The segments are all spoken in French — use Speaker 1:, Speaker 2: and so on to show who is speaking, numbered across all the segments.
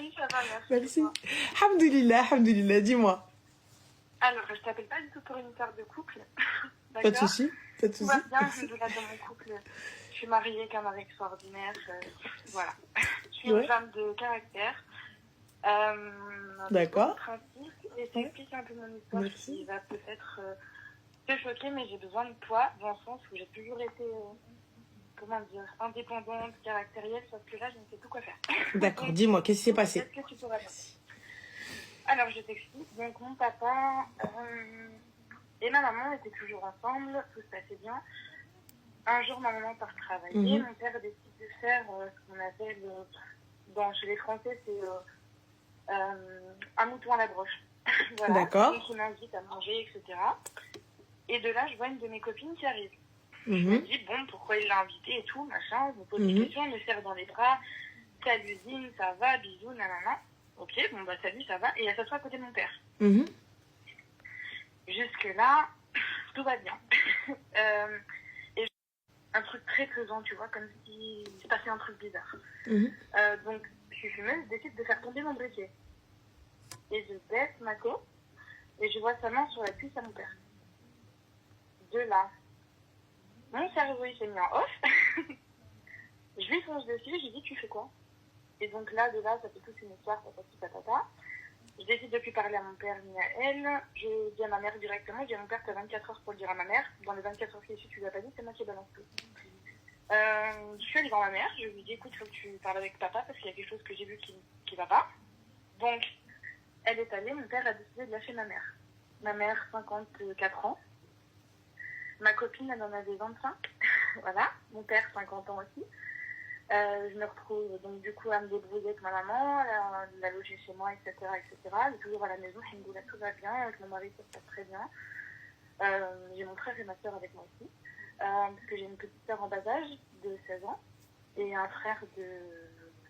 Speaker 1: Oui, ça va, merci.
Speaker 2: Merci. Alhamdulillah, dis-moi.
Speaker 1: Alors, je t'appelle pas du tout pour une histoire de couple.
Speaker 2: Pas de
Speaker 1: D'accord.
Speaker 2: souci, pas de
Speaker 1: Tout
Speaker 2: souci.
Speaker 1: va bien, je dois dans mon couple. Je suis mariée avec un mari extraordinaire. Voilà. Je suis une femme de caractère.
Speaker 2: D'accord.
Speaker 1: Principe, et t'explique un peu mon histoire
Speaker 2: Merci.
Speaker 1: qui va peut-être te choquer, mais j'ai besoin de toi, dans le sens où j'ai toujours été, comment dire, indépendante, caractérielle, sauf que là, je ne sais plus quoi faire.
Speaker 2: D'accord, dis-moi, qu'est-ce qui s'est passé?
Speaker 1: Est-ce que tu pourrais m'aider? Alors, je t'explique. Donc, mon papa et ma maman étaient toujours ensemble, tout se passait bien. Un jour, ma maman part travailler, mon père décide de faire ce qu'on appelle, chez les Français, c'est un mouton à la broche. Voilà.
Speaker 2: D'accord.
Speaker 1: Donc, il m'invite à manger, etc. Et de là, je vois une de mes copines qui arrive. Je me dis, bon, pourquoi il l'a invitée et tout, machin. Je me pose des questions, elle me serre dans les bras. Salut, Zine, ça va, bisous, nanana. Ok, bon, bah, salut, ça va. Et elle s'assoit à côté de mon père. Jusque-là, tout va bien. Et un truc très pesant, tu vois, comme si se passait un truc bizarre. Donc, je suis fumeuse, je décide de faire tomber mon briquet. Et je baisse ma tête et je vois sa main sur la cuisse à mon père. De là, mon cerveau il s'est mis en off. Je lui fonce dessus, je lui dis tu fais quoi? Et donc là, de là, ça fait toute une histoire, patata. Je décide de plus parler à mon père ni à elle. Je dis à ma mère directement, je dis à mon père t'as 24 heures pour le dire à ma mère. Dans les 24 heures qui suivent, tu lui as pas dit, c'est moi qui balance tout. Je suis allée voir ma mère, je lui dis écoute, faut que tu parles avec papa parce qu'il y a quelque chose que j'ai vu qui va pas. Donc, elle est allée, mon père a décidé de lâcher ma mère. Ma mère, 54 ans. Ma copine, elle en avait 25. Voilà. Mon père, 50 ans aussi. Je me retrouve donc du coup à me débrouiller avec ma maman, la loger chez moi, etc. Elle est toujours à la maison, Alhamdoulilah, tout va bien. Avec mon mari, ça se passe très bien. J'ai mon frère et ma soeur avec moi aussi. Parce que j'ai une petite soeur en bas âge de 16 ans et un frère de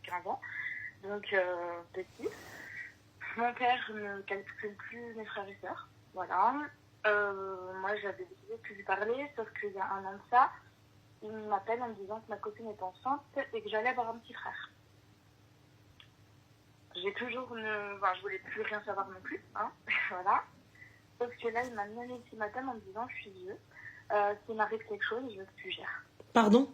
Speaker 1: 15 ans. Donc, petit. Mon père ne calcule plus mes frères et sœurs. Voilà. Moi, j'avais décidé de plus lui parler, sauf qu'il y a un an de ça, il m'appelle en me disant que ma copine est enceinte et que j'allais avoir un petit frère. J'ai toujours je voulais plus rien savoir non plus, hein. Voilà. Sauf que là, il m'a mis un ultimatum en me disant je suis vieux. S'il m'arrive quelque chose, je veux que tu gères.
Speaker 2: Pardon?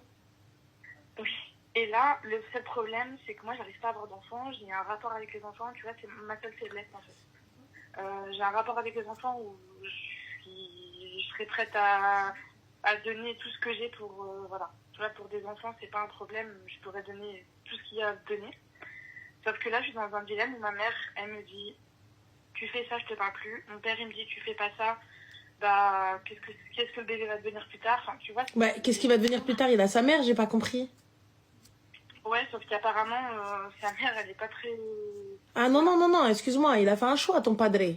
Speaker 1: Oui. Et là, le seul problème, c'est que moi, j'arrive pas à avoir d'enfants. J'ai un rapport avec les enfants, tu vois, c'est ma seule faiblesse en fait. J'ai un rapport avec les enfants où je serais prête à donner tout ce que j'ai pour, voilà. Tu vois, pour des enfants, c'est pas un problème. Je pourrais donner tout ce qu'il y a à donner. Sauf que là, je suis dans un dilemme où ma mère, elle me dit, tu fais ça, je te parle plus. Mon père, il me dit, tu fais pas ça, bah, qu'est-ce que le bébé va devenir plus tard? Enfin, tu vois.
Speaker 2: Bah, qu'est-ce qui va devenir plus tard? Il a sa mère, j'ai pas compris.
Speaker 1: Ouais, sauf qu'apparemment, sa mère, elle est pas très...
Speaker 2: Ah non, excuse-moi, il a fait un choix, ton padre.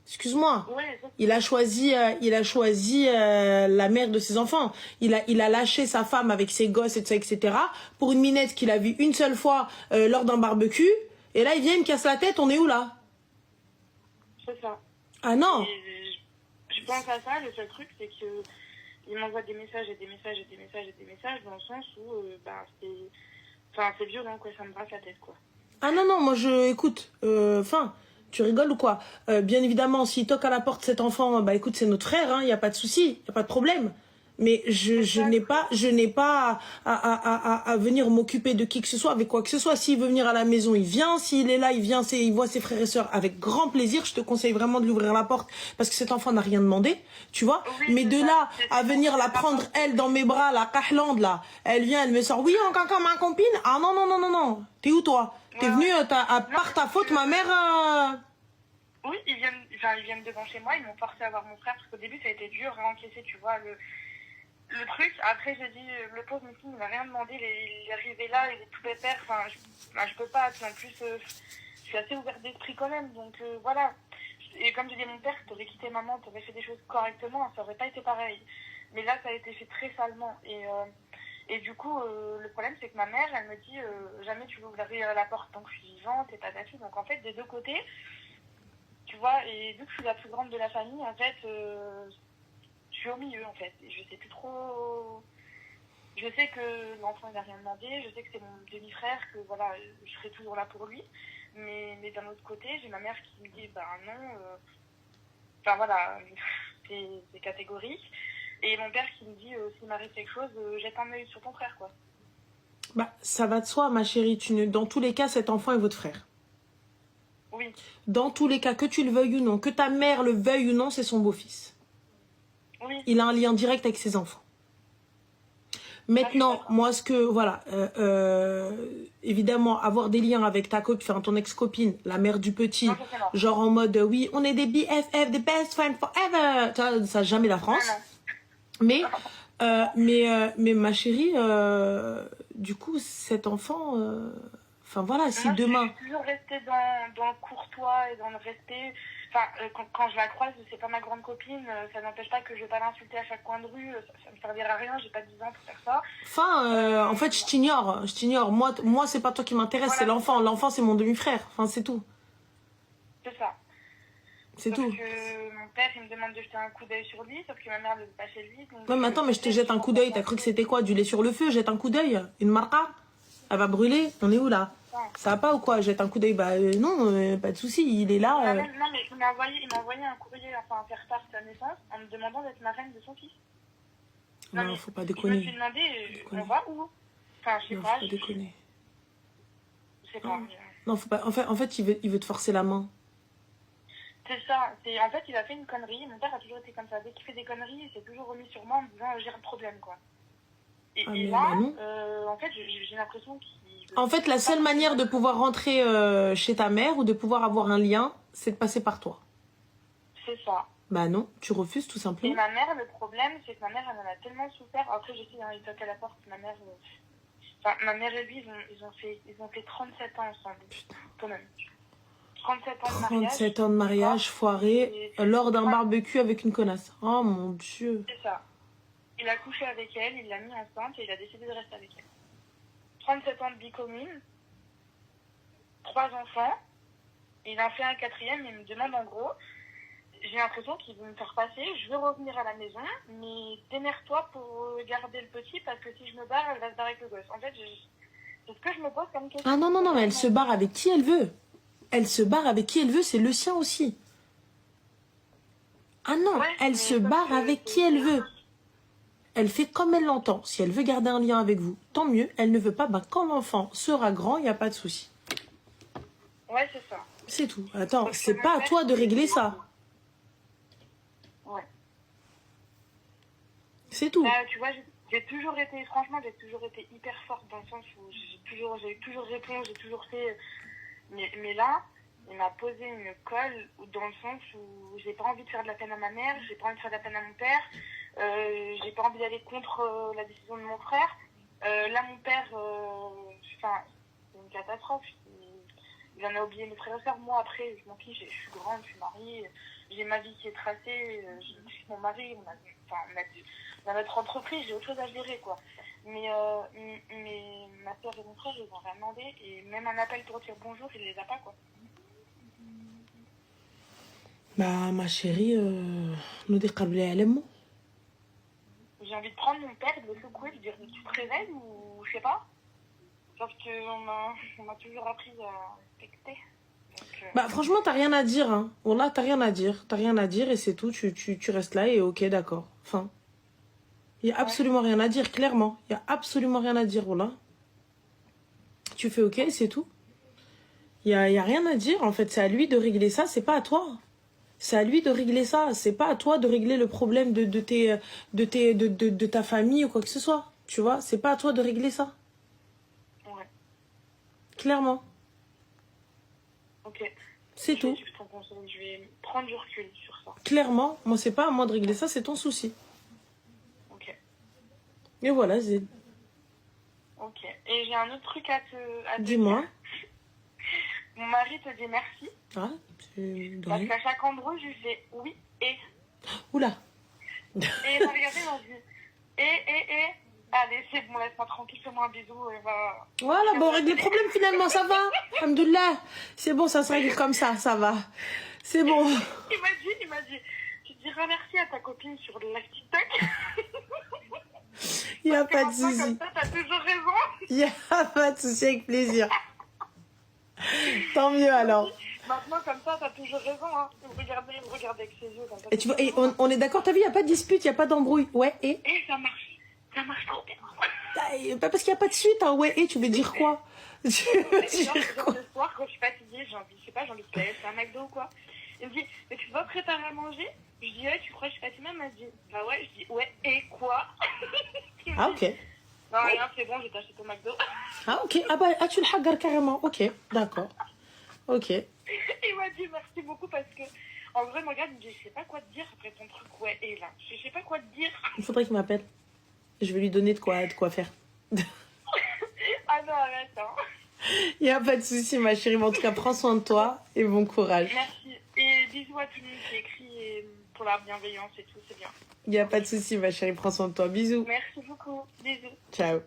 Speaker 2: Excuse-moi.
Speaker 1: Ouais,
Speaker 2: il a choisi la mère de ses enfants. Il a lâché sa femme avec ses gosses, etc. pour une minette qu'il a vue une seule fois lors d'un barbecue. Et là, il vient, il me casse la tête, on est où là?
Speaker 1: c'est ça.
Speaker 2: Ah non.
Speaker 1: Et je pense à ça, le seul truc, c'est que il m'envoie des messages et des messages et des messages et des messages dans le sens où, c'est violent, quoi, ça me brasse la tête, quoi.
Speaker 2: Ah non, moi écoute, tu rigoles ou quoi? Bien évidemment, s'il toque à la porte cet enfant, bah écoute, c'est notre frère, hein, y a pas de souci, y a pas de problème. Mais je n'ai pas à venir m'occuper de qui que ce soit, avec quoi que ce soit. S'il veut venir à la maison, il vient. S'il est là, il vient, il voit ses frères et sœurs avec grand plaisir. Je te conseille vraiment de lui ouvrir la porte parce que cet enfant n'a rien demandé, tu vois.
Speaker 1: Oui,
Speaker 2: mais de là à venir la prendre, elle, dans mes bras, la cahlande, là, elle vient, elle me sort, oui, encore ma copine. Ah non. T'es où, toi? T'es venue, par ta faute, ma mère...
Speaker 1: Oui, ils viennent devant chez moi, ils m'ont forcé à voir mon frère, parce qu'au début, ça a été dur à encaisser, tu vois, le truc. Après, j'ai dit, le pauvre monsieur, il m'a rien demandé, il est arrivé là, il est tout pépère, je peux pas, puis en plus, je suis assez ouverte d'esprit quand même, donc voilà. Et comme je dis à mon père, t'aurais quitté maman, t'aurais fait des choses correctement, ça aurait pas été pareil. Mais là, ça a été fait très salement, et du coup, le problème, c'est que ma mère, elle me dit, jamais tu veux ouvrir la porte tant que je suis vivante, et patati. Donc en fait, des deux côtés, tu vois, et vu que je suis la plus grande de la famille, en fait, je suis au milieu, en fait. Et je sais plus trop... Je sais que l'enfant, il n'a rien demandé, je sais que c'est mon demi-frère, que voilà, je serai toujours là pour lui. Mais d'un autre côté, j'ai ma mère qui me dit, bah non, enfin voilà, c'est catégorique. Et mon père qui me dit, s'il m'arrive quelque chose, jette un œil sur ton frère, quoi.
Speaker 2: Bah, ça va de soi, ma chérie. Dans tous les cas, cet enfant est votre frère.
Speaker 1: Oui.
Speaker 2: Dans tous les cas, que tu le veuilles ou non, que ta mère le veuille ou non, c'est son beau-fils.
Speaker 1: Oui.
Speaker 2: Il a un lien direct avec ses enfants. Maintenant, moi, voilà, évidemment, avoir des liens avec ta copine, ton ex-copine, la mère du petit,
Speaker 1: non,
Speaker 2: genre en mode, oui, on est des BFF, des best friends forever. Ça, jamais la France. Mais ma chérie, du coup, cet enfant, enfin voilà, si
Speaker 1: moi,
Speaker 2: demain...
Speaker 1: Je suis toujours restée dans le courtois et dans le respect. Enfin, quand je la croise, c'est pas ma grande copine, ça n'empêche pas que je vais pas l'insulter à chaque coin de rue, ça me servira à rien, j'ai pas 10 ans pour faire ça.
Speaker 2: Enfin, en fait, je t'ignore. Moi, c'est pas toi qui m'intéresse, voilà, c'est l'enfant. L'enfant, c'est mon demi-frère. Enfin, c'est tout.
Speaker 1: C'est ça.
Speaker 2: C'est tout.
Speaker 1: Sauf que mon père, il me demande de jeter un coup d'œil sur lui, sauf que ma mère ne veut pas chez lui. Donc
Speaker 2: non, mais attends, mais je te jette un coup d'œil. T'as cru que c'était quoi? Du lait sur le feu? Jette un coup d'œil? Une marca? Elle va brûler? On est où là? Ça va pas ou quoi? Jette un coup d'œil? Bah non, pas de souci, il est là.
Speaker 1: Non, mais il m'a envoyé un courrier, enfin un faire part de sa naissance, en me demandant d'être marraine de son fils.
Speaker 2: Non, faut pas déconner.
Speaker 1: Je me suis demandé, on va où? Enfin, je sais pas.
Speaker 2: Faut pas déconner.
Speaker 1: Je sais pas.
Speaker 2: Non, faut pas. En fait, il veut te forcer la main.
Speaker 1: C'est ça. En fait, il a fait une connerie. Mon père a toujours été comme ça. Dès qu'il fait des conneries, il s'est toujours remis sur moi en me disant j'ai un problème, quoi. Et là, en fait, j'ai l'impression qu'il...
Speaker 2: En fait, la seule manière de pouvoir rentrer chez ta mère ou de pouvoir avoir un lien, c'est de passer par toi.
Speaker 1: C'est ça.
Speaker 2: Bah non, tu refuses tout simplement.
Speaker 1: Et ma mère, le problème, c'est que ma mère, elle en a tellement souffert. Après, je sais, il toque à la porte. Ma mère... Enfin, ma mère et lui, ils ont fait 37 ans ensemble. Putain. Quand même. 37 ans de mariage.
Speaker 2: 37 ans de mariage foiré lors d'un barbecue avec une connasse. Oh mon Dieu.
Speaker 1: C'est ça. Il a couché avec elle, il l'a mis enceinte et il a décidé de rester avec elle. 37 ans de vie commune, 3 enfants, il en fait un 4e, il me demande en gros, j'ai l'impression qu'il veut me faire passer, je veux revenir à la maison, mais démerde-toi pour garder le petit parce que si je me barre, elle va se barrer avec le gosse. En fait, c'est ce que je me pose comme question.
Speaker 2: Ah non, mais elle se barre avec qui elle veut. Elle se barre avec qui elle veut, c'est le sien aussi. Ah non, ouais, elle se barre avec qui elle veut. Elle fait comme elle l'entend. Si elle veut garder un lien avec vous, tant mieux. Elle ne veut pas, bah, quand l'enfant sera grand, il n'y a pas de souci.
Speaker 1: Ouais, c'est ça.
Speaker 2: C'est tout. Attends, c'est pas à toi de régler ça.
Speaker 1: Ouais.
Speaker 2: C'est tout.
Speaker 1: Tu vois, j'ai toujours été hyper forte dans le sens où j'ai toujours répondu, j'ai toujours fait... Mais là, il m'a posé une colle dans le sens où j'ai pas envie de faire de la peine à ma mère, j'ai pas envie de faire de la peine à mon père. J'ai pas envie d'aller contre la décision de mon frère. Là, mon père, c'est une catastrophe. Il en a oublié mes frères et sœurs. Moi, après, je m'en fiche. Je suis grande, je suis mariée. J'ai ma vie qui est tracée. Je suis mon mari. On a notre entreprise. J'ai autre chose à gérer, quoi. Mais ma soeur et mon frère, ils ont rien demandé. Et même un appel pour dire bonjour, il les a pas, quoi.
Speaker 2: Bah, ma chérie, nous décablez à l'amour.
Speaker 1: J'ai envie de prendre mon père, de le secouer, de lui dire tu te réveilles ou je sais pas. Sauf qu'on m'a toujours appris à respecter. Donc,
Speaker 2: bah franchement, t'as rien à dire. Hein. Voilà, t'as rien à dire. T'as rien à dire et c'est tout. Tu restes là et ok, d'accord. Enfin, il n'y a absolument rien à dire, clairement. Il n'y a absolument rien à dire, voilà. Tu fais ok, c'est tout. Il y a rien à dire, en fait. C'est à lui de régler ça, c'est pas à toi. C'est à lui de régler ça. C'est pas à toi de régler le problème de ta famille ou quoi que ce soit. Tu vois, c'est pas à toi de régler ça.
Speaker 1: Ouais.
Speaker 2: Clairement.
Speaker 1: Ok.
Speaker 2: C'est tout.
Speaker 1: Je vais prendre du recul sur ça.
Speaker 2: Clairement, moi, c'est pas à moi de régler ça, c'est ton souci.
Speaker 1: Ok.
Speaker 2: Et voilà, Zed.
Speaker 1: Ok. Et j'ai un autre truc à te
Speaker 2: Dis-moi.
Speaker 1: dire. Mon mari te dit merci.
Speaker 2: Ah,
Speaker 1: parce qu'à chaque endroit, je lui fais oui et.
Speaker 2: Oula.
Speaker 1: Et il m'a regardé, il m'a dit et. Allez, c'est bon, laisse-moi tranquille, fais-moi un bisou et va.
Speaker 2: Voilà, bon, on règle les problèmes finalement, ça va. Alhamdoulilah. C'est bon, ça se règle comme ça va. C'est bon.
Speaker 1: Il m'a dit, tu diras merci à ta copine sur le live TikTok.
Speaker 2: Il n'y a pas de souci.
Speaker 1: Comme ça, t'as toujours raison.
Speaker 2: Il n'y a pas de souci, avec plaisir. Tant mieux alors.
Speaker 1: Maintenant, comme ça, t'as toujours raison. Hein. Il me regarde avec ses yeux. Comme ça,
Speaker 2: et tu vois, et on est d'accord, t'as vu, il n'y a pas de dispute, il n'y a pas d'embrouille. Ouais, et
Speaker 1: ça marche. Ça marche trop bien.
Speaker 2: Pas parce qu'il n'y a pas de suite, hein. Ouais, et tu veux dire quoi? Tu veux dire quoi?
Speaker 1: Le soir, quand je suis fatiguée, j'ai envie de laisser un McDo ou quoi. Il me dit, mais tu vas préparer à manger? Je dis, ouais, tu crois que je suis fatiguée? Elle m'a dit, bah ouais. Je dis, ouais, et quoi?
Speaker 2: Ah, ok.
Speaker 1: Non, rien, c'est bon, je vais t'acheter ton McDo.
Speaker 2: Ah, ok. Ah, bah, tu le hagar carrément. Ok, d'accord. Ok.
Speaker 1: Il m'a dit merci beaucoup parce que, en vrai, il me regarde, il me dit, je sais pas quoi te dire après ton truc, ouais, et là, je sais pas quoi te dire.
Speaker 2: Il faudrait qu'il m'appelle. Je vais lui donner de quoi faire.
Speaker 1: Ah non, arrête, hein.
Speaker 2: Il n'y a pas de souci, ma chérie. Mais en tout cas, prends soin de toi et bon courage.
Speaker 1: Merci. Et bisous à tout le monde qui écrit et pour la bienveillance et tout, c'est bien.
Speaker 2: Il n'y a pas de souci, ma chérie. Prends soin de toi. Bisous.
Speaker 1: Merci beaucoup. Bisous.
Speaker 2: Ciao.